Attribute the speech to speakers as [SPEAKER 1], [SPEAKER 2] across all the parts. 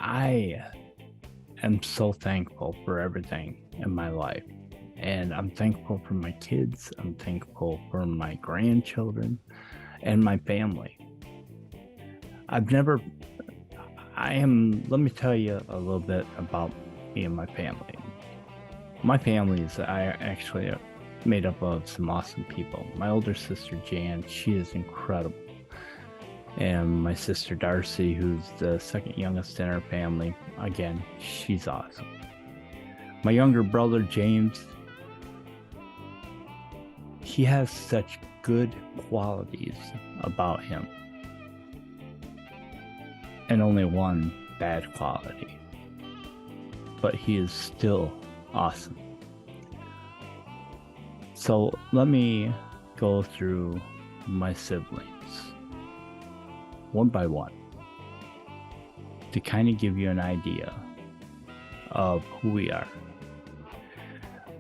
[SPEAKER 1] I am so thankful for everything in my life. And I'm thankful for my kids. I'm thankful for my grandchildren and my family. I've never, let me tell you a little bit about me and my family. My family is I actually made up of some awesome people. My older sister, Jan, she is incredible. And my sister, Darcy, who's the second youngest in our family, again, she's awesome. My younger brother, James, he has such good qualities about him and only one bad quality, but he is still awesome. So let me go through my siblings one by one to kind of give you an idea of who we are.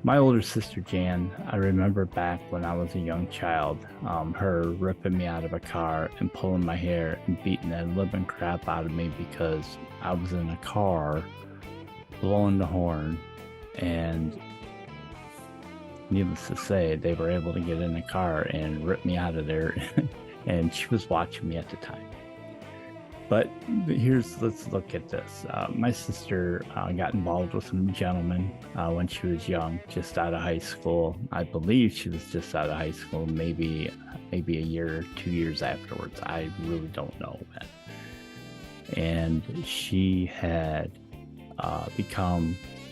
[SPEAKER 1] My older sister, Jan, I remember back when I was a young child, her ripping me out of a car and pulling my hair and beating the living crap out of me because I was in a car blowing the horn, and needless to say, they were able to get in the car and rip me out of there, and she was watching me at the time. But let's look at this. My sister got involved with some gentleman when she was young, just out of high school. I believe she was just out of high school, maybe a year or 2 years afterwards. I really don't know when. And she had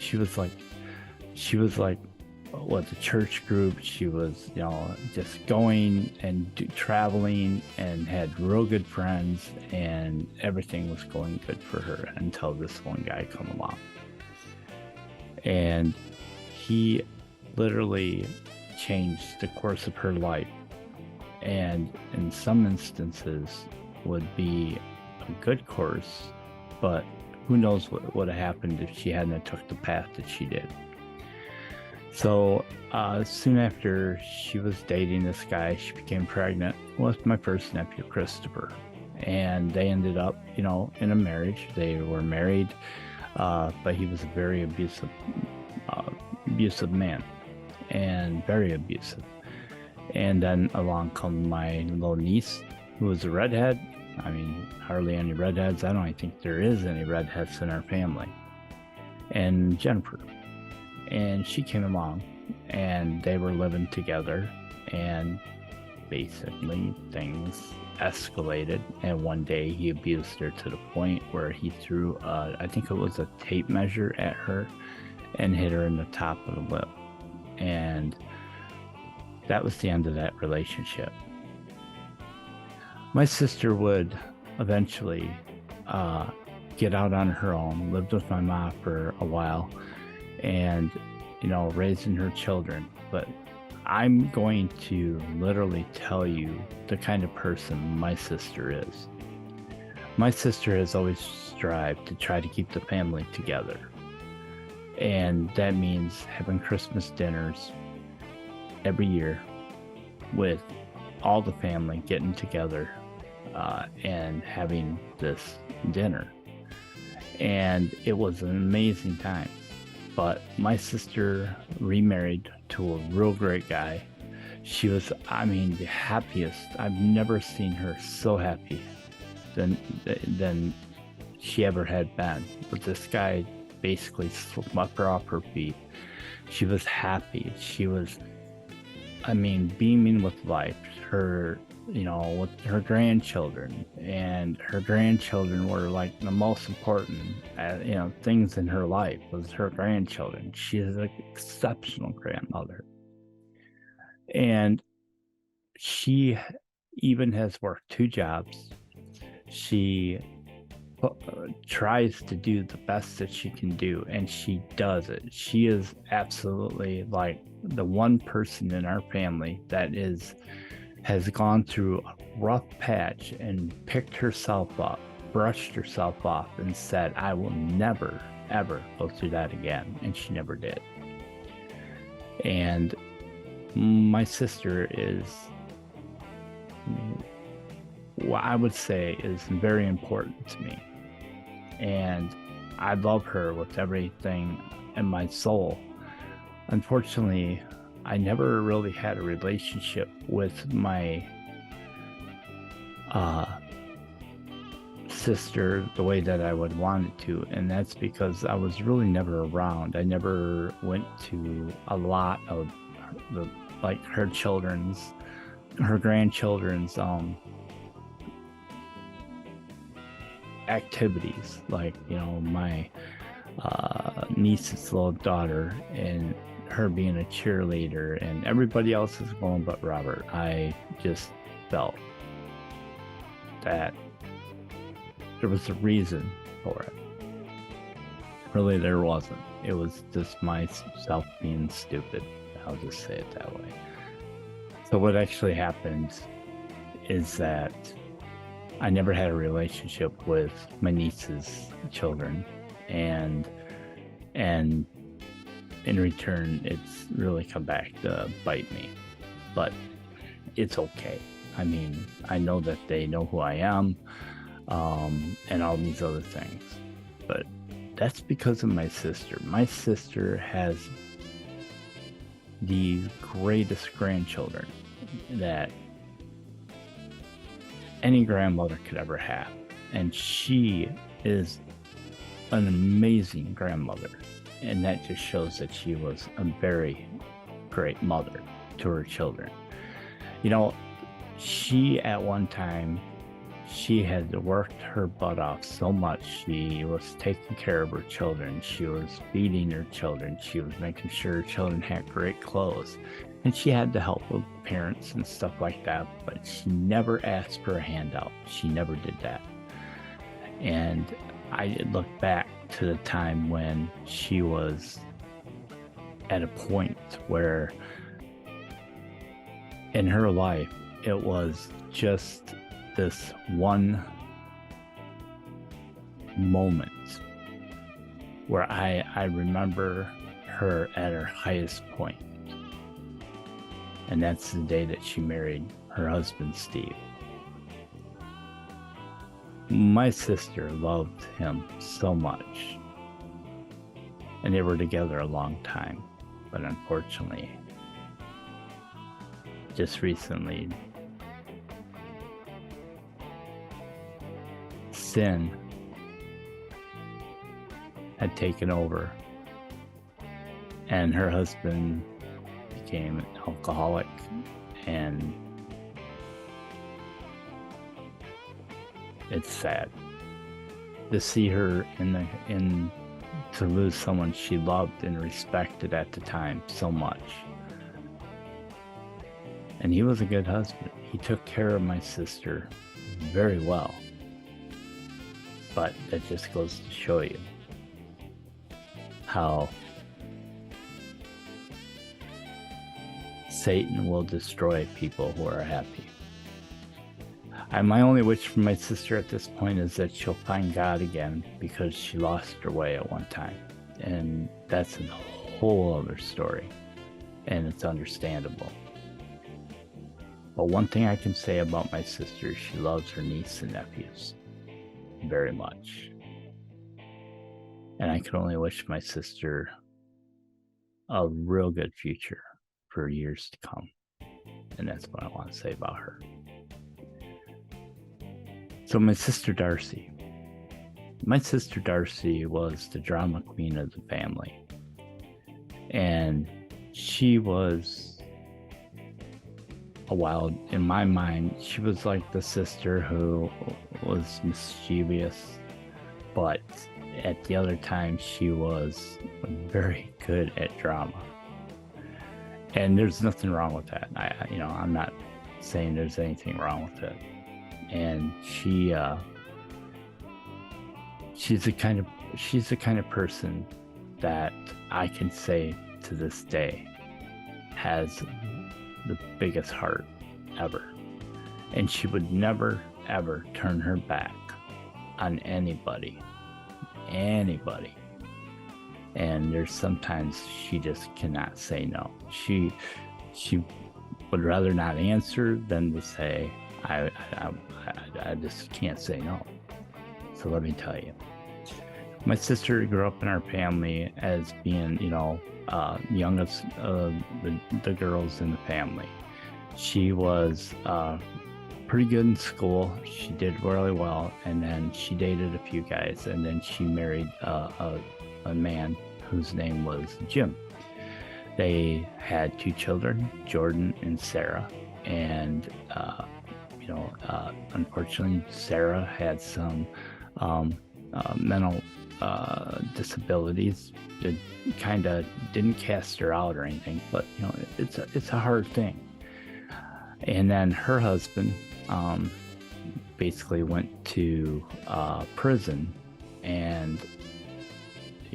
[SPEAKER 1] she was like with the church group. She was, just going and traveling and had real good friends, and everything was going good for her until this one guy come along. And he literally changed the course of her life, and in some instances would be a good course, but who knows what would have happened if she hadn't took the path that she did. So soon after she was dating this guy, she became pregnant with my first nephew, Christopher. And they ended up, in a marriage. They were married, but he was a very abusive man, and very abusive. And then along come my little niece, who was a redhead. I mean, hardly any redheads. I don't even think there is any redheads in our family. And Jennifer. And she came along, and they were living together, and basically things escalated. And one day he abused her to the point where he threw I think it was a tape measure at her and hit her in the top of the lip. And that was the end of that relationship. My sister would eventually get out on her own, lived with my mom for a while, and raising her children. But I'm going to literally tell you the kind of person my sister is. My sister has always strived to try to keep the family together, and that means having Christmas dinners every year with all the family getting together and having this dinner. And it was an amazing time. But my sister remarried to a real great guy. She was, the happiest. I've never seen her so happy than she ever had been. But this guy basically swept her off her feet. She was happy. She was, beaming with life. Her, with her grandchildren, and her grandchildren were like the most important, things in her life was her grandchildren. She is an exceptional grandmother, and she even has worked 2 jobs. She tries to do the best that she can do, and she does it. She is absolutely like the one person in our family that has gone through a rough patch and picked herself up, brushed herself off, and said, I will never, ever go through that again. And she never did. And my sister is, what I would say, is very important to me. and I love her with everything in my soul. Unfortunately, I never really had a relationship with my sister the way that I would want it to, and that's because I was really never around. I never went to a lot of her grandchildren's activities, like, my niece's little daughter and her being a cheerleader, and everybody else is going but Robert. I just felt that there was a reason for it. Really, there wasn't. It was just myself being stupid. I'll just say it that way. So what actually happened is that I never had a relationship with my niece's children, and in return, it's really come back to bite me. But it's okay. I mean, I know that they know who I am, and all these other things. But that's because of my sister. My sister has the greatest grandchildren that any grandmother could ever have. And she is an amazing grandmother. And that just shows that she was a very great mother to her children. She at one time, she had worked her butt off so much. She was taking care of her children. She was feeding her children. She was making sure her children had great clothes. And she had to help with parents and stuff like that, but she never asked for a handout. She never did that. And I look back to the time when she was at a point where in her life, it was just this one moment where I remember her at her highest point. And that's the day that she married her husband, Steve. My sister loved him so much. And they were together a long time. But unfortunately, just recently, sin had taken over. And her husband became an alcoholic, and it's sad to see her to lose someone she loved and respected at the time so much. And he was a good husband. He took care of my sister very well. But that just goes to show you how Satan will destroy people who are happy. And my only wish for my sister at this point is that she'll find God again, because she lost her way at one time. And that's a whole other story. And it's understandable. But one thing I can say about my sister, she loves her niece and nephews very much. And I can only wish my sister a real good future for years to come. And that's what I want to say about her. So my sister Darcy. My sister Darcy was the drama queen of the family. And she was in my mind, she was like the sister who was mischievous, but at the other time, she was very good at drama. And there's nothing wrong with that. I'm not saying there's anything wrong with it. And she's the kind of person that I can say to this day has the biggest heart ever. And she would never, ever turn her back on anybody. And there's sometimes she just cannot say no. She would rather not answer than to say, I just can't say no. So let me tell you, My sister grew up in our family as being, youngest of the girls in the family. She was pretty good in school. She did really well, and then she dated a few guys, and then she married a man whose name was Jim. They had two children, Jordan and Sarah, and unfortunately, Sarah had some mental disabilities. It kind of didn't cast her out or anything, but it's a hard thing. And then her husband basically went to prison. And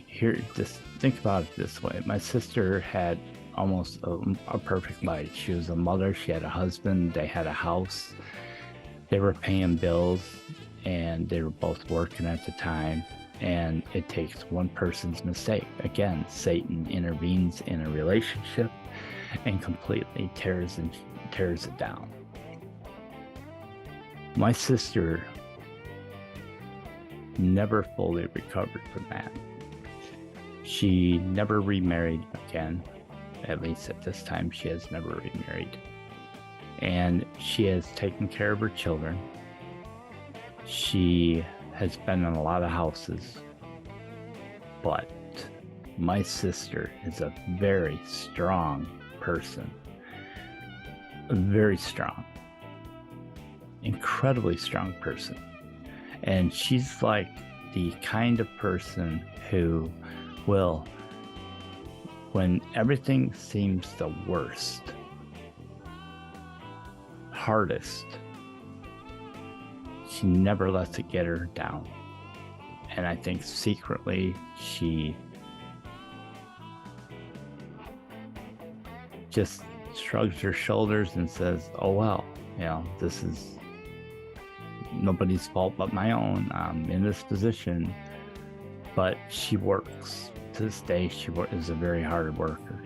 [SPEAKER 1] here, just think about it this way: my sister had almost a perfect life. She was a mother. She had a husband. They had a house. They were paying bills, and they were both working at the time. And it takes one person's mistake. Again, Satan intervenes in a relationship and completely tears it down. My sister never fully recovered from that. She never remarried again. At least at this time, she has never remarried. And she has taken care of her children. She has been in a lot of houses. But my sister is a very strong person. Very strong. Incredibly strong person. And she's like the kind of person who will, when everything seems the worst, hardest, she never lets it get her down. And I think secretly she just shrugs her shoulders and says, oh well, this is nobody's fault but my own. I'm in this position. But she works. To this day, she is a very hard worker.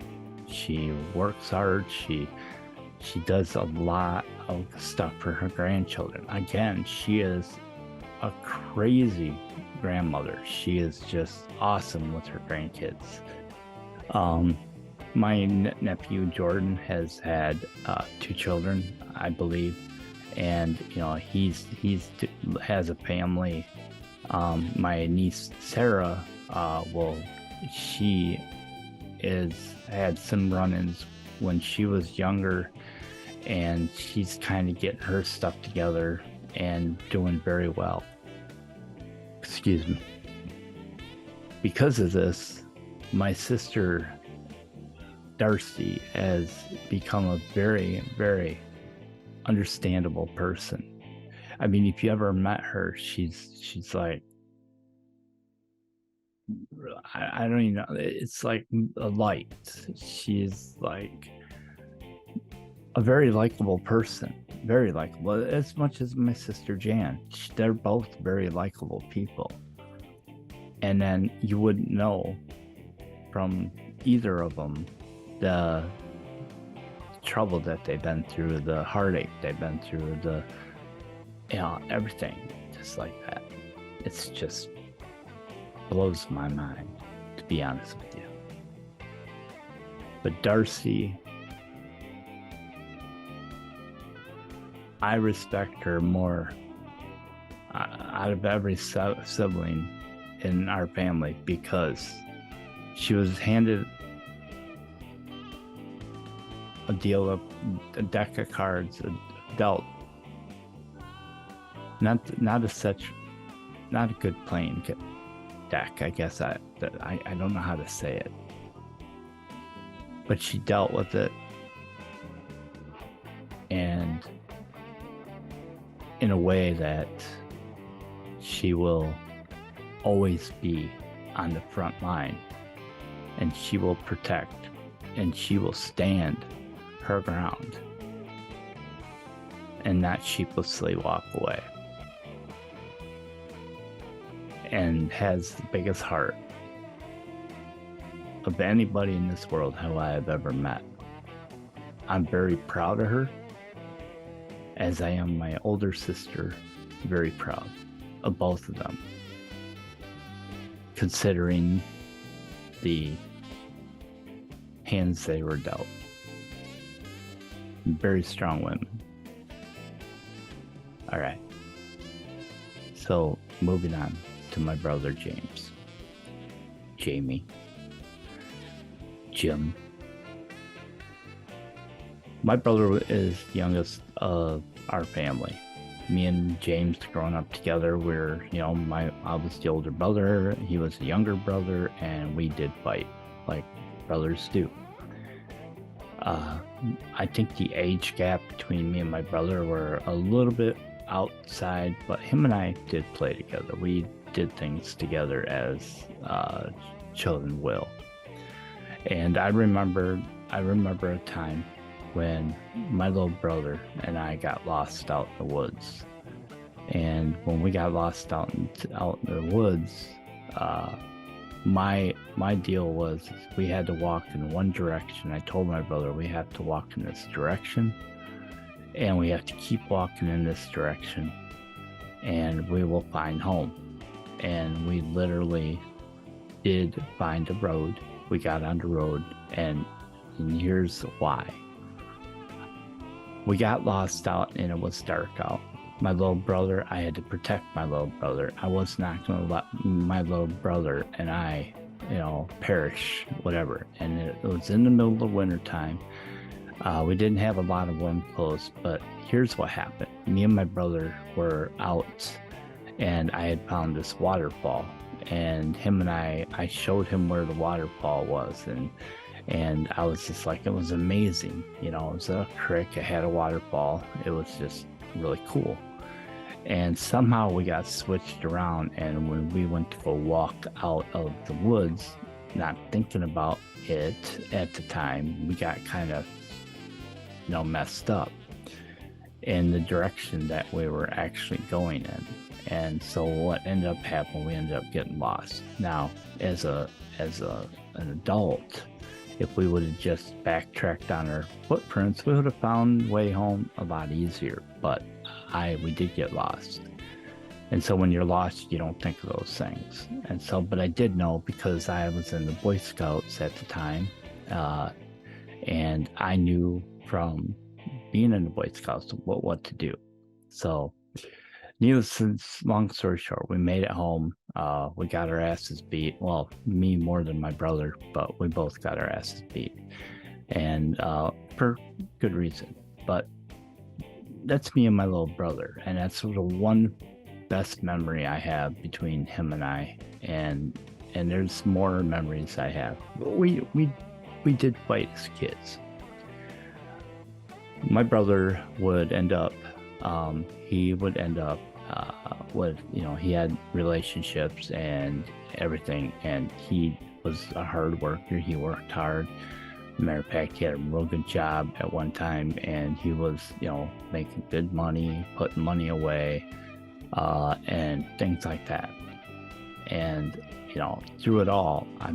[SPEAKER 1] She works hard. She does a lot of stuff for her grandchildren. Again, she is a crazy grandmother. She is just awesome with her grandkids. My nephew Jordan has had 2 children, I believe, and he's has a family. My niece Sarah, she had some run-ins when she was younger, and she's kind of getting her stuff together and doing very well. Excuse me. Because of this, my sister Darcy has become a very, very understandable person. I mean, if you ever met her, she's like, I don't even know. It's like a light. She's like a very likable person. Very likable. As much as my sister Jan. They're both very likable people. And then you wouldn't know from either of them the trouble that they've been through, the heartache they've been through, the everything just like that. It's just blows my mind, to be honest with you. But Darcy, I respect her more out of every sibling in our family, because she was handed a deck of cards, a dealt. Not a good playing deck, I guess. I don't know how to say it, but she dealt with it, and in a way that she will always be on the front line, and she will protect, and she will stand her ground and not sheepishly walk away, and has the biggest heart of anybody in this world who I have ever met. I'm very proud of her, as I am my older sister, very proud of both of them. considering the hands they were dealt. Very strong women. All right. So moving on to my brother James, Jamie, Jim. My brother is the youngest of our family. Me and James growing up together, I was the older brother, he was the younger brother, and we did fight like brothers do. I think the age gap between me and my brother were a little bit outside, but him and I did play together. We did things together as children will. And I remember a time when my little brother and I got lost out in the woods. And when we got lost out in the woods, my deal was we had to walk in one direction. I told my brother we have to walk in this direction, and we have to keep walking in this direction, and we will find home. And we literally did find a road. We got on the road, and here's why. We got lost out and it was dark out. My little brother, I had to protect my little brother. I was not going to let my little brother and I, perish, whatever. And it was in the middle of winter time. We didn't have a lot of warm clothes, but here's what happened. Me and my brother were out, and I had found this waterfall. And him and I showed him where the waterfall was, and I was just like, it was amazing. It was a creek, it had a waterfall. It was just really cool. And somehow we got switched around, and when we went to go walk out of the woods, not thinking about it at the time, we got kind of, messed up in the direction that we were actually going in. And so what ended up happening, we ended up getting lost. Now, as an adult, if we would have just backtracked on our footprints, we would have found way home a lot easier. But we did get lost. And so when you're lost, you don't think of those things. And so, but I did know because I was in the Boy Scouts at the time, and I knew from being in the Boy Scouts what to do. So long story short, we made it home. We got our asses beat. Well, me more than my brother, but we both got our asses beat. And for good reason. But that's me and my little brother. And that's sort of one best memory I have between him and I. And there's more memories I have. We did fight as kids. My brother would end up, with, he had relationships and everything, and he was a hard worker. He worked hard. Matter of fact, he had a real good job at one time, and he was, making good money, putting money away, and things like that. And, through it all, I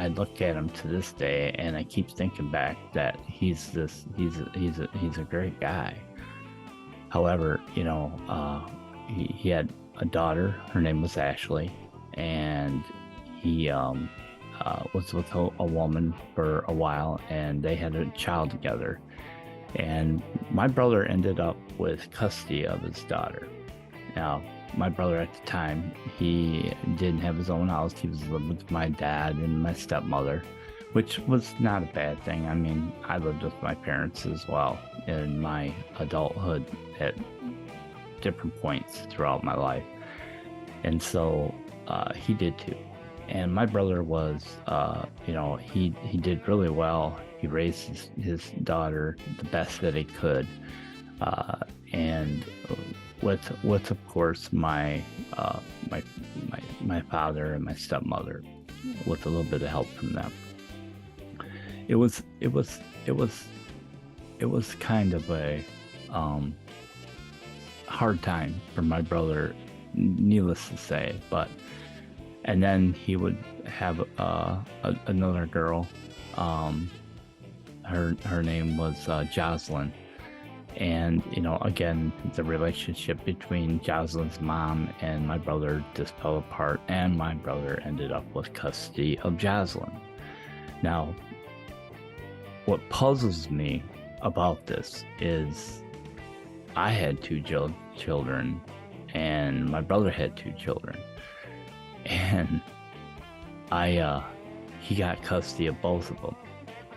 [SPEAKER 1] look at him to this day, and I keep thinking back that he's a great guy. However, he had a daughter. Her name was Ashley, and he was with a woman for a while, and they had a child together. And my brother ended up with custody of his daughter. Now, my brother at the time, he didn't have his own house. He was living with my dad and my stepmother, which was not a bad thing. I lived with my parents as well in my adulthood at different points throughout my life. And so he did too. And my brother was, he did really well. He raised his daughter the best that he could. And with of course my father and my stepmother, with a little bit of help from them. It was kind of a hard time for my brother, needless to say. And then he would have another girl. Her name was Jocelyn, And, again, the relationship between Jocelyn's mom and my brother just fell apart, and my brother ended up with custody of Jocelyn. Now, what puzzles me about this is I had two children, and my brother had two children. And he got custody of both of them.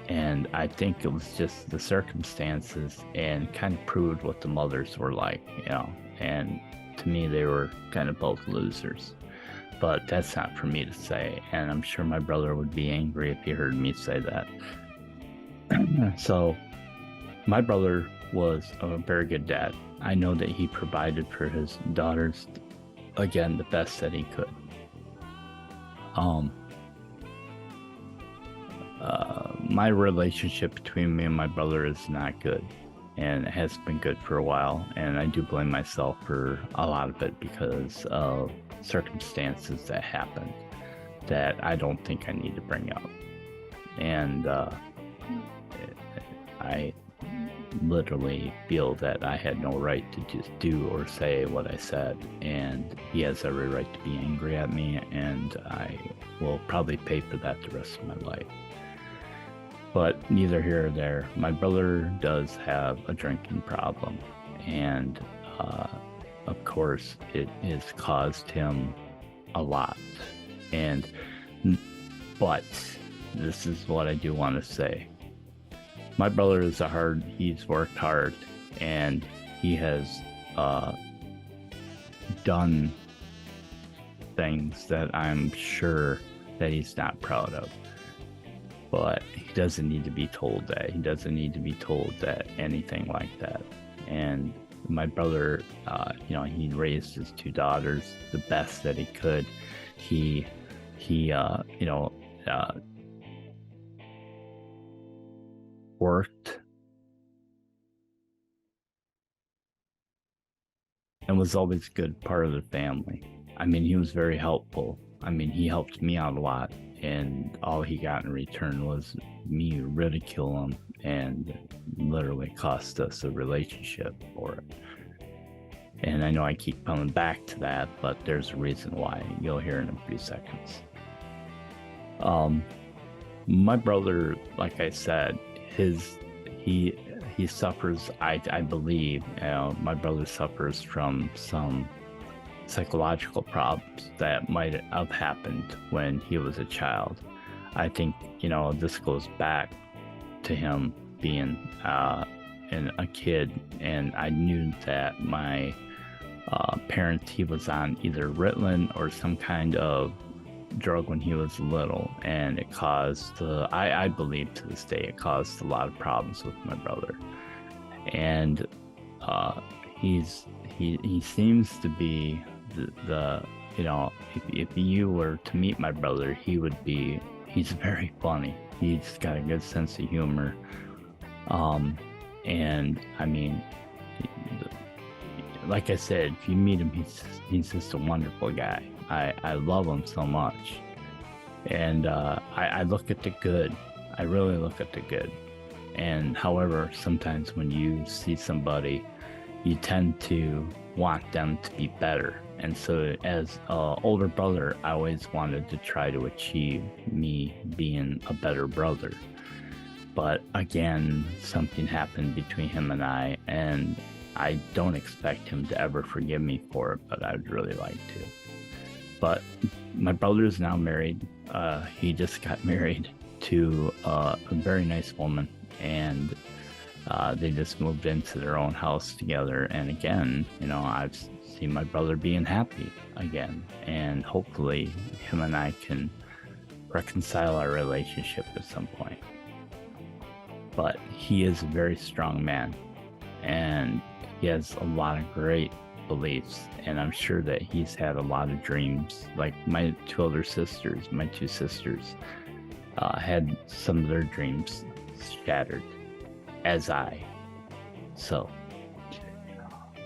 [SPEAKER 1] And I think it was just the circumstances and kind of proved what the mothers were like, and to me, they were kind of both losers. But that's not for me to say. And I'm sure my brother would be angry if he heard me say that. So my brother was a very good dad. I know that he provided for his daughters, again, the best that he could. My relationship between me and my brother is not good, and it has been good for a while, and I do blame myself for a lot of it because of circumstances that happened that I don't think I need to bring up. And I literally feel that I had no right to just do or say what I said, and he has every right to be angry at me, and I will probably pay for that the rest of my life. But neither here or there. My brother does have a drinking problem, and of course it has caused him a lot. But this is what I do want to say. My brother he's worked hard, and he has done things that I'm sure that he's not proud of. But he doesn't need to be told that. He doesn't need to be told that anything like that. And my brother, he raised his two daughters the best that he could. He worked and was always a good part of the family. I mean, he was very helpful. I mean, he helped me out a lot, and all he got in return was me ridicule him and literally cost us a relationship for it. And I know I keep coming back to that, but there's a reason why. You'll hear in a few seconds. My brother, like I said, he suffers, I believe, my brother suffers from some psychological problems that might have happened when he was a child. I think, this goes back to him being a kid, and I knew that my parents, he was on either Ritalin or some kind of drug when he was little, and it caused, I believe to this day, it caused a lot of problems with my brother. And he seems to be if you were to meet my brother, he's very funny. He's got a good sense of humor. And I mean, like I said, if you meet him, he's just a wonderful guy. I love him so much. And I look at the good. I really look at the good. And however, sometimes when you see somebody, you tend to want them to be better. And so as an older brother, I always wanted to try to achieve me being a better brother. But again, something happened between him and I don't expect him to ever forgive me for it, but I would really like to. But my brother is now married. He just got married to a very nice woman, and they just moved into their own house together. And again, I've seen my brother being happy again, and hopefully him and I can reconcile our relationship at some point. But he is a very strong man, and he has a lot of great beliefs, and I'm sure that he's had a lot of dreams. Like my two sisters had some of their dreams shattered, as so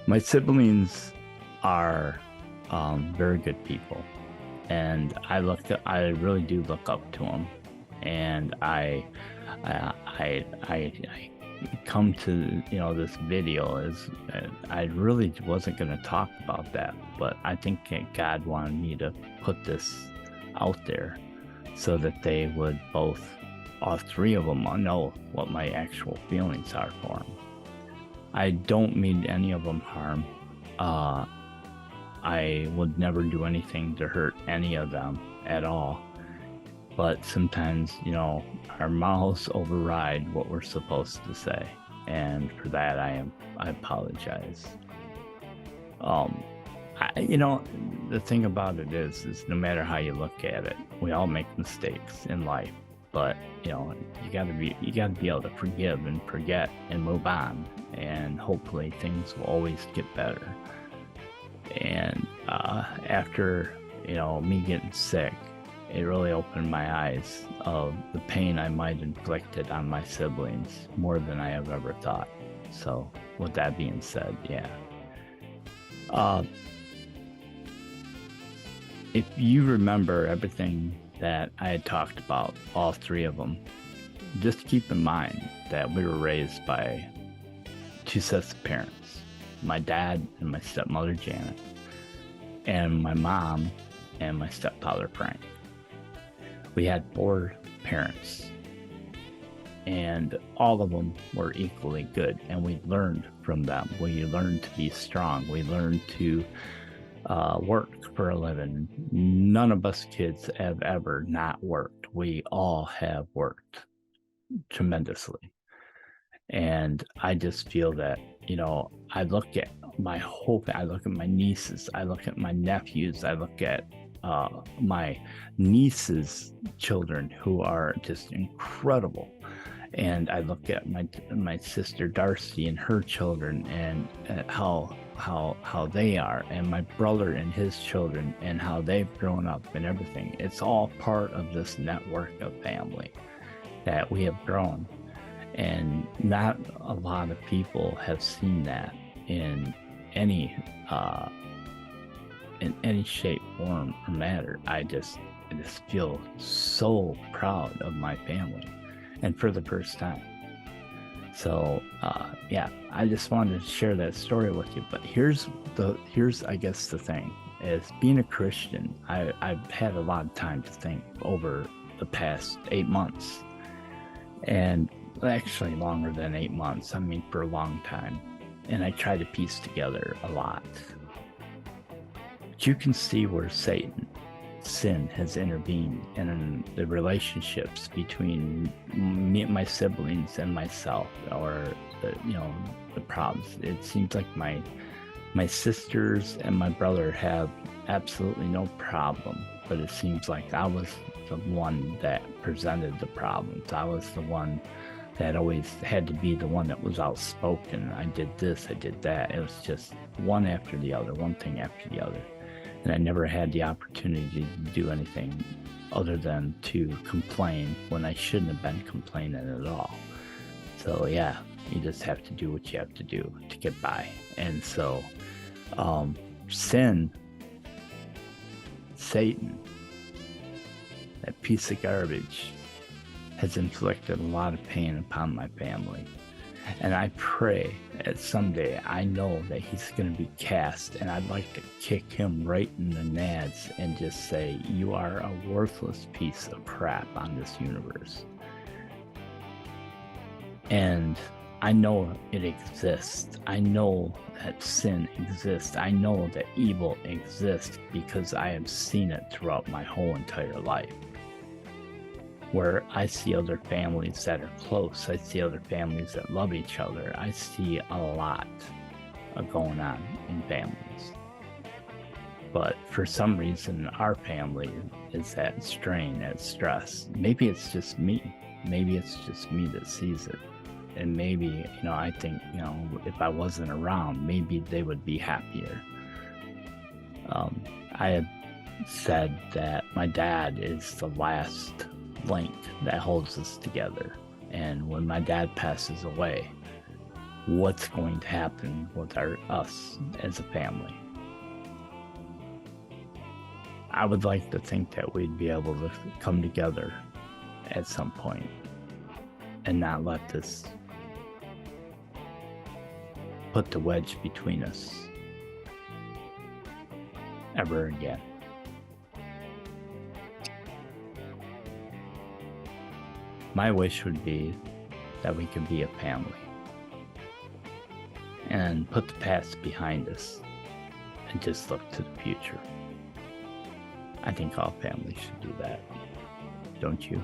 [SPEAKER 1] my siblings are very good people, and I really do look up to them, and I come to, this video is I really wasn't going to talk about that, but I think God wanted me to put this out there so that they would both, all three of them, know what my actual feelings are for them. I don't mean any of them harm. I would never do anything to hurt any of them at all. But sometimes, our mouths override what we're supposed to say. And for that, I apologize. The thing about it is no matter how you look at it, we all make mistakes in life. But, you gotta be able to forgive and forget and move on. And hopefully things will always get better. And after, me getting sick, it really opened my eyes of the pain I might inflicted on my siblings more than I have ever thought. So with that being said, yeah. If you remember everything that I had talked about, all three of them, just keep in mind that we were raised by two sets of parents, my dad and my stepmother Janet, and my mom and my stepfather Frank. We had 4 parents, and all of them were equally good, and we learned from them. We learned to be strong. We learned to work for a living. None of us kids have ever not worked. We all have worked tremendously. And I just feel that, I look at I look at my nieces, I look at my nephews, I look at my niece's children who are just incredible. And I look at my sister Darcy and her children and how they are, and my brother and his children and how they've grown up and everything. It's all part of this network of family that we have grown. And not a lot of people have seen that in any shape, form, or matter. I just feel so proud of my family, and for the first time. So I just wanted to share that story with you. But here's I guess the thing is, being a Christian, I've had a lot of time to think over the past 8 months, and actually longer than 8 months. I mean, for a long time. And I try to piece together a lot. But you can see where sin has intervened in the relationships between me, my siblings, and myself, or the problems. It seems like my sisters and my brother have absolutely no problem, but it seems like I was the one that presented the problems. I was the one that always had to be the one that was outspoken. I did this, I did that. It was just one after the other, one thing after the other. And I never had the opportunity to do anything other than to complain when I shouldn't have been complaining at all. So yeah, you just have to do what you have to do to get by. And so sin, Satan, that piece of garbage, has inflicted a lot of pain upon my family. And I pray that someday I know that he's going to be cast, and I'd like to kick him right in the nads and just say, you are a worthless piece of crap on this universe. And I know it exists. I know that sin exists. I know that evil exists because I have seen it throughout my whole entire life. Where I see other families that are close. I see other families that love each other. I see a lot going on in families. But for some reason, our family is at strain, at stress. Maybe it's just me. Maybe it's just me that sees it. And maybe, I think, if I wasn't around, maybe they would be happier. I had said that my dad is the last link that holds us together. And when my dad passes away, what's going to happen with us as a family? I would like to think that we'd be able to come together at some point and not let this put the wedge between us ever again. My wish would be that we could be a family and put the past behind us and just look to the future. I think all families should do that, don't you?